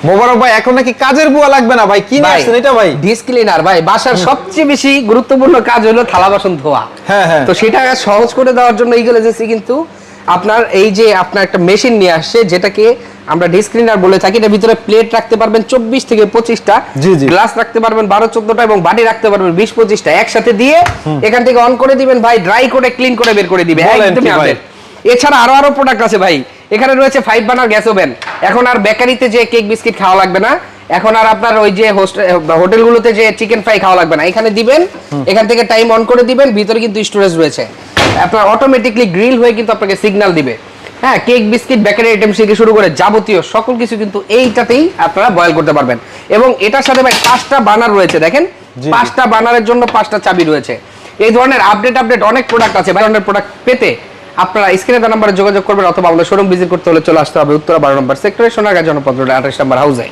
মোবারক ভাই এখন নাকি কাজের বুয়া লাগবে না ভাই, কি নিয়ে আসছেন এটা ভাই? ডিশ ক্লিনার ভাই, বাসার সবচেয়ে বেশি গুরুত্বপূর্ণ কাজ হলো থালা বাসন ধোয়া। হ্যাঁ হ্যাঁ। তো সেটা সহজ করে দেওয়ার জন্য ইগল এজেন্সি কিন্তু আপনার এই যে আপনার একটা মেশিন নিয়ে আসছে, যেটাকে আমরা ডিশ ক্লিনার বলে থাকি। এর ভিতরে প্লেট রাখতে পারবেন 24 থেকে 25টা, জি জি, গ্লাস রাখতে পারবেন 12-14টা এবং বাটি রাখতে পারবেন 20-25টা। একসাথে দিয়ে এখান থেকে অন করে দিবেন ভাই, ড্রাই করে ক্লিন করে বের করে দিবে একদমই আপডেট। এছাড়া আরো প্রোডাক্ট আছে ভাই। এখানে রয়েছে 5 বার্নার গ্যাস ওভেন। এখন আর বেকারিতে যে কেক বিস্কিট খাওয়া লাগবে না, এখন আর আপনার ওই যে হোটেলগুলোতে যে চিকেন ফ্রাই খাওয়া লাগবে না। এখানে দিবেন, এখান থেকে টাইম অন করে দিবেন, ভিতরে কিন্তু স্টোরেজ রয়েছে। আপনার অটোমেটিকলি গ্রিল হয়ে কিন্তু আপনাকে সিগন্যাল দিবে। হ্যাঁ, কেক বিস্কিট বেকারি আইটেম থেকে শুরু করে যাবতীয় সকল কিছু কিন্তু এইটাতেই আপনারা বয়েল করতে পারবেন। এবং এটার সাথে ভাই 5টা বার্নার রয়েছে, দেখেন 5টা বার্নারের জন্য 5টা চাবি রয়েছে। এই ধরনের আপডেট অনেক প্রোডাক্ট আছে। ভাই ধরনের প্রোডাক্ট পেতে আপনারা স্ক্রিনে দেওয়া নম্বরে যোগাযোগ করবেন, অথবা আমাদের শোরুম ভিজিট করতে হলে চলে আসতে হবে উত্তরা 12 নম্বর সেক্টরে, সোনারগাঁ জনপদ রোড 28 নম্বর হাউসে।